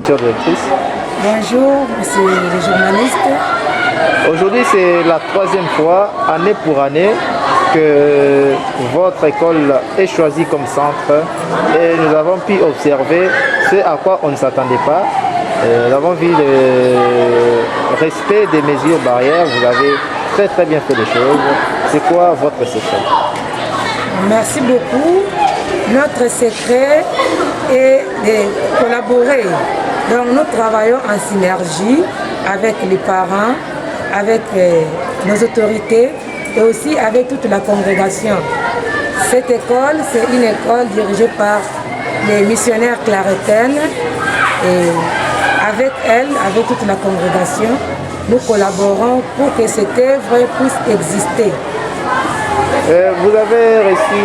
Directrice. Bonjour, monsieur le journaliste. Aujourd'hui, c'est la troisième fois, année pour année, que votre école est choisie comme centre et nous avons pu observer ce à quoi on ne s'attendait pas. Nous avons vu le respect des mesures barrières. Vous avez très bien fait les choses. C'est quoi votre secret? Merci beaucoup. Notre secret est de collaborer. Donc nous travaillons en synergie avec les parents, avec nos autorités et aussi avec toute la congrégation. Cette école, c'est une école dirigée par les missionnaires clarétaines et avec elle, avec toute la congrégation, nous collaborons pour que cette œuvre puisse exister. Vous avez reçu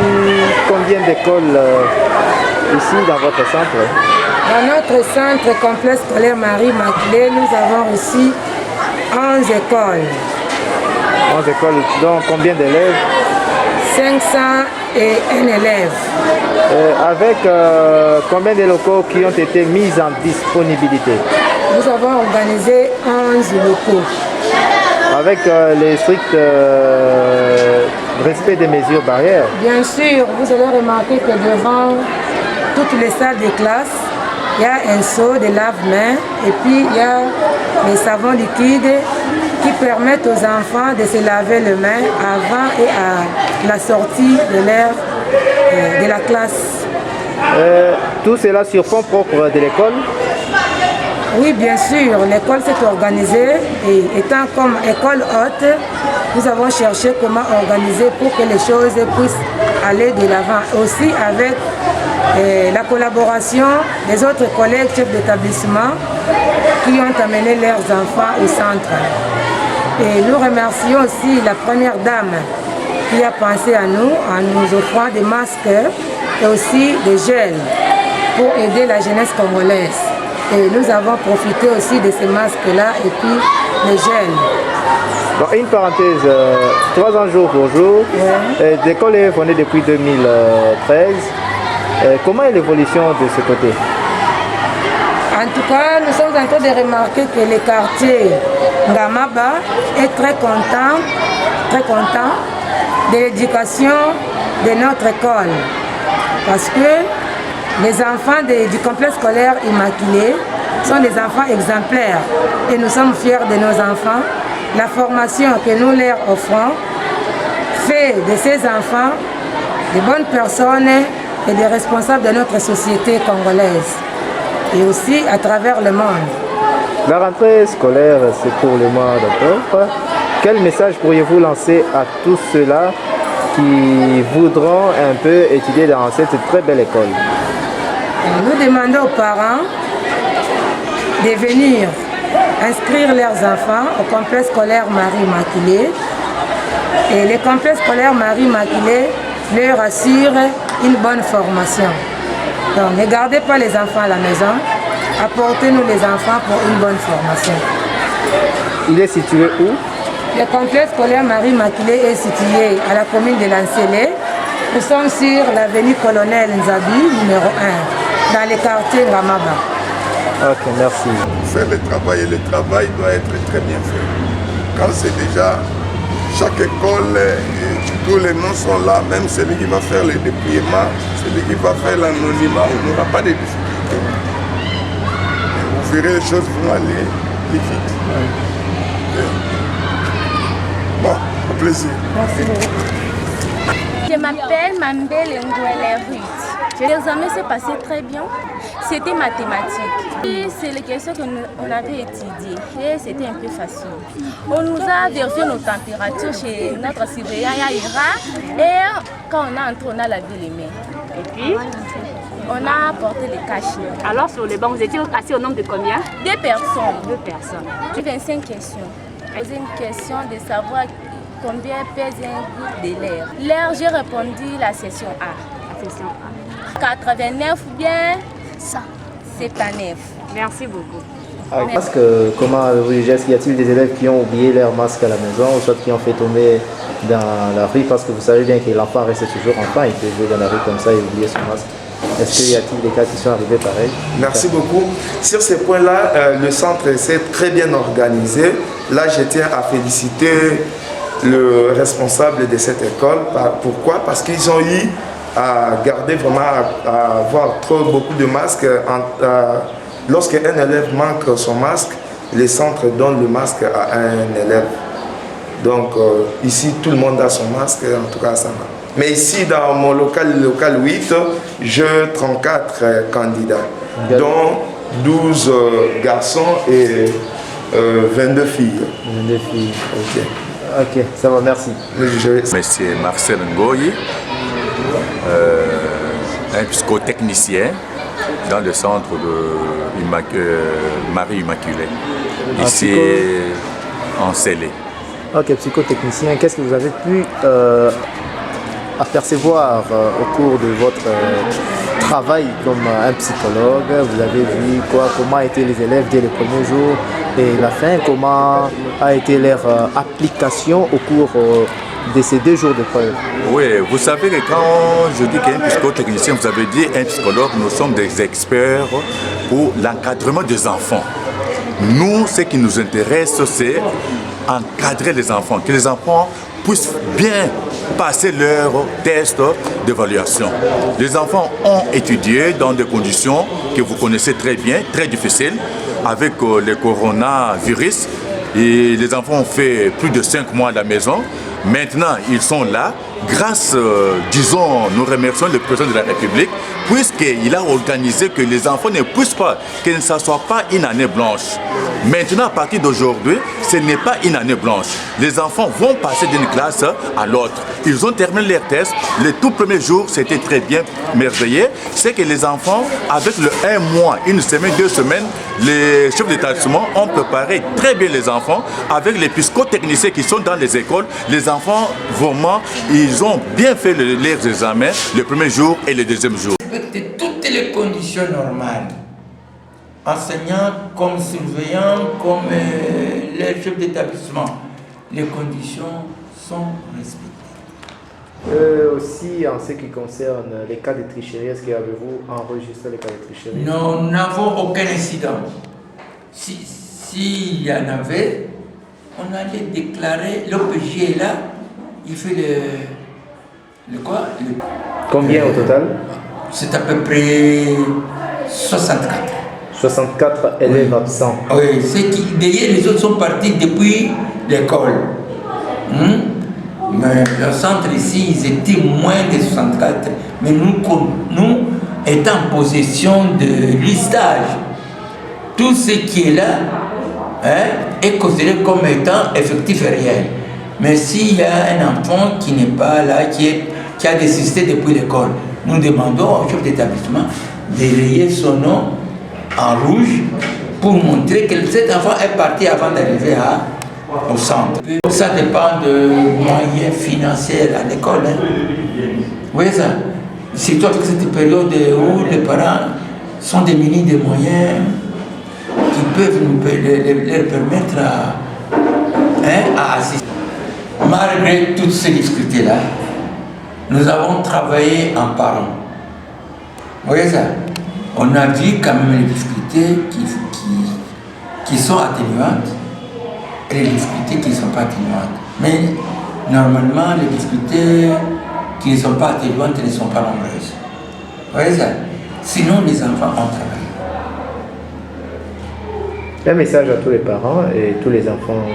combien d'écoles ici dans votre centre? Dans notre centre complexe scolaire Marie-Immaculée, nous avons reçu 11 écoles. 11 écoles, donc combien d'élèves? 501 élèves. Avec combien de locaux qui ont été mis en disponibilité? Nous avons organisé 11 locaux. Avec les stricts respect des mesures barrières? Bien sûr, vous allez remarquer que devant toutes les salles de classe, il y a un seau de lave-mains et puis il y a les savons liquides qui permettent aux enfants de se laver les mains avant et à la sortie de la classe. Tout cela sur fonds propres de l'école? Oui, bien sûr, l'école s'est organisée et étant comme école haute, nous avons cherché comment organiser pour que les choses puissent aller de l'avant. Aussi avec la collaboration des autres collègues chefs d'établissement qui ont amené leurs enfants au centre. Et nous remercions aussi la première dame qui a pensé à nous en nous offrant des masques et aussi des gels pour aider la jeunesse congolaise. Et nous avons profité aussi de ces masques-là et puis les gels. Bon, une parenthèse, 3 ans jour pour jour, l'école est fondée depuis 2013. Comment est l'évolution de ce côté? En tout cas, nous sommes en train de remarquer que le quartier Ngamaba est très content de l'éducation de notre école. Parce que les enfants du complexe scolaire Immaculée sont des enfants exemplaires. Et nous sommes fiers de nos enfants. La formation que nous leur offrons fait de ces enfants de bonnes personnes et des responsables de notre société congolaise. Et aussi à travers le monde. La rentrée scolaire, c'est pour le mois d'octobre. Quel message pourriez-vous lancer à tous ceux-là qui voudront un peu étudier dans cette très belle école? Nous demandons aux parents de venir inscrire leurs enfants au complexe scolaire Marie-Immaculée. Et le complexe scolaire Marie-Immaculée leur assure une bonne formation. Donc ne gardez pas les enfants à la maison, apportez-nous les enfants pour une bonne formation. Il est situé où? Le complexe scolaire Marie-Immaculée est situé à la commune de Lancelé. Nous sommes sur l'avenue Colonel Nzabi, numéro 1, dans le quartier Ngamaba. Ok, merci. Faire le travail et le travail doit être très bien fait. Quand c'est déjà chaque école, tous les noms sont là, même celui qui va faire le dépouillement, celui qui va faire l'anonymat, on n'aura pas de difficultés. Vous verrez les choses vont aller plus vite. Bon, au plaisir. Merci beaucoup. Je m'appelle Mambele Ngouele Ruth. L'examen s'est passé très bien. C'était mathématique. Et c'est les questions qu'on avait étudiées. Et c'était un peu facile. On nous a vérifié nos températures chez notre surveillant Yaïra. Et quand on est entré, on a lavé les mains. Et puis on a apporté les cachets. Alors sur les bancs, vous étiez assis au nombre de combien? 2 personnes. 2 personnes. J'ai 25 questions. J'ai une question de savoir combien pèse un goutte de l'air. L'air, j'ai répondu la section A. La section A. 89 ou bien 100. C'est pas 9. Merci beaucoup. Masque, comment vous jugez? Est-ce qu'il y a-t-il des élèves qui ont oublié leur masque à la maison ou soit qui ont fait tomber dans la rue? Parce que vous savez bien que l'enfant reste toujours enfant, il peut jouer dans la rue comme ça et oublier son masque. Est-ce qu'il y a-t-il des cas qui sont arrivés pareils? Merci beaucoup. Sur ces points-là, le centre s'est très bien organisé. Là, je tiens à féliciter le responsable de cette école. Pourquoi? Parce qu'ils ont eu à garder vraiment, à avoir beaucoup de masques. Lorsqu'un élève manque son masque, le centre donne le masque à un élève. Donc ici, tout le monde a son masque, en tout cas ça va. Mais ici, dans mon local 8, j'ai 34 candidats, dont 12 garçons et 22 filles. 22 filles, ok. Ok, ça va, merci. Monsieur Marcel Ngoyi, un psychotechnicien dans le centre de Marie Immaculée, ici en Célé. Ok, psychotechnicien, qu'est-ce que vous avez pu apercevoir au cours de votre travail comme un psychologue? Vous avez vu comment étaient les élèves dès les premiers jours et la fin, comment a été leur application au cours de ces 2 jours de preuve? Oui, vous savez que quand je dis qu'un psychotechnicien, vous avez dit un psychologue, nous sommes des experts pour l'encadrement des enfants. Nous, ce qui nous intéresse, c'est encadrer les enfants, que les enfants puissent bien passer leurs tests d'évaluation. Les enfants ont étudié dans des conditions que vous connaissez très bien, très difficiles, avec le coronavirus. Et les enfants ont fait plus de 5 mois à la maison. Maintenant, ils sont là. Grâce, disons, nous remercions le président de la République, puisqu'il a organisé que les enfants ne puissent pas, que ne soit pas une année blanche. Maintenant, à partir d'aujourd'hui, ce n'est pas une année blanche. Les enfants vont passer d'une classe à l'autre. Ils ont terminé leurs tests. Le tout premier jour, c'était très bien, merveilleux. C'est que les enfants, avec le 1 mois, 1 semaine, 2 semaines, les chefs d'établissement ont préparé très bien les enfants avec les psychotechniciens qui sont dans les écoles. Les enfants, vraiment, ils ont bien fait leurs examens le premier jour et le deuxième jour. Toutes les conditions normales. Enseignants comme surveillants, comme les chefs d'établissement. Les conditions sont respectées. Aussi, en ce qui concerne les cas de tricherie, est-ce qu'avez-vous enregistré les cas de tricherie? Non, nous n'avons aucun incident. S'il y en avait, on allait déclarer, l'OPJ est là, il fait le quoi? Combien au total? C'est à peu près 64. 64 élèves absents. Oui, d'ailleurs les autres sont partis depuis l'école. Mais le centre ici, ils étaient moins de 64. Mais nous étant en possession de listage, tout ce qui est là est considéré comme étant effectif et réel. Mais s'il y a un enfant qui n'est pas là, qui a désisté depuis l'école, nous demandons au chef d'établissement de rayer son nom en rouge pour montrer que cet enfant est parti avant d'arriver au centre. Ça dépend de moyens financiers à l'école. Vous voyez ça? Surtout avec cette période où les parents sont démunis de moyens qui peuvent leur permettre à assister. Malgré toutes ces difficultés-là, nous avons travaillé en parents. Vous voyez ça? On a vu quand même les difficultés qui sont atténuantes et les difficultés qui ne sont pas atténuantes. Mais normalement, les difficultés qui ne sont pas atténuantes ne sont pas nombreuses. Vous voyez ça? Sinon, les enfants ont travaillé. Un message à tous les parents et tous les enfants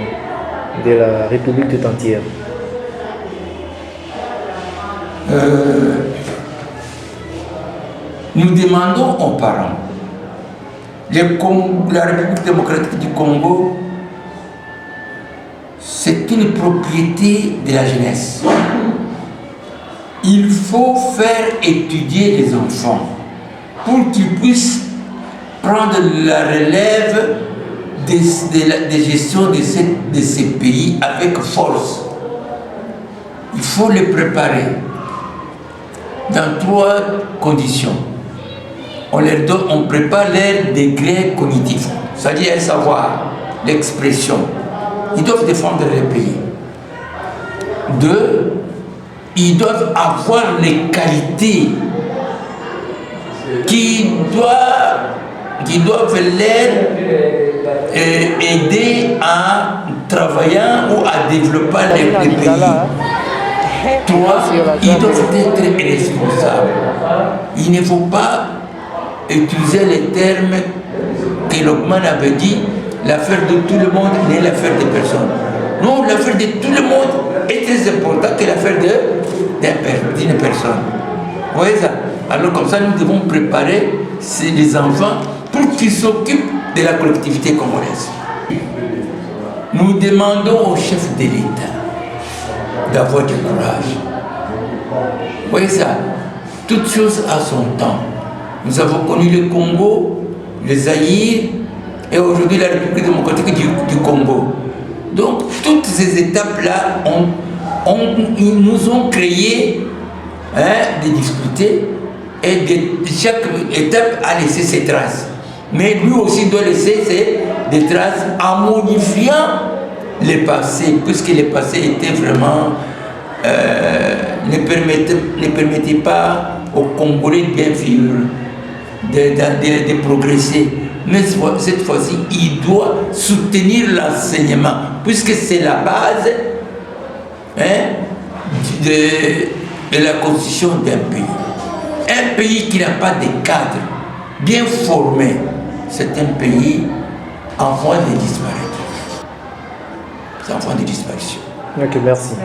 de la République tout entière. Nous demandons aux parents, la République démocratique du Congo, c'est une propriété de la jeunesse. Il faut faire étudier les enfants pour qu'ils puissent prendre la relève des gestions de ces pays avec force. Il faut les préparer dans 3 conditions. On prépare leur degré cognitif, c'est-à-dire un savoir, l'expression. Ils doivent défendre leur pays. 2, ils doivent avoir les qualités qui doivent aider à travailler ou à développer les pays. Toi, ils doivent être responsables. Il ne faut pas utiliser les termes que Lokman avait dit, l'affaire de tout le monde n'est l'affaire de personne. Non, l'affaire de tout le monde est très importante que l'affaire d'une personne. Vous voyez ça? Alors comme ça, nous devons préparer les enfants pour qu'ils s'occupent de la collectivité congolaise. Nous demandons au chef de l'État d'avoir du courage. Vous voyez ça? Toute chose a son temps. Nous avons connu le Congo, le Zaïre et aujourd'hui la République démocratique du Congo. Donc toutes ces étapes-là ils nous ont créé des difficultés et chaque étape a laissé ses traces. Mais lui aussi doit laisser des traces en modifiant le passé, puisque le passé était vraiment ne permettait pas aux Congolais de bien vivre, de progresser. Mais cette fois-ci, il doit soutenir l'enseignement, puisque c'est la base de la constitution d'un pays. Un pays qui n'a pas de cadre bien formé, c'est un pays en voie de disparaître. C'est en voie de disparition. Ok, merci.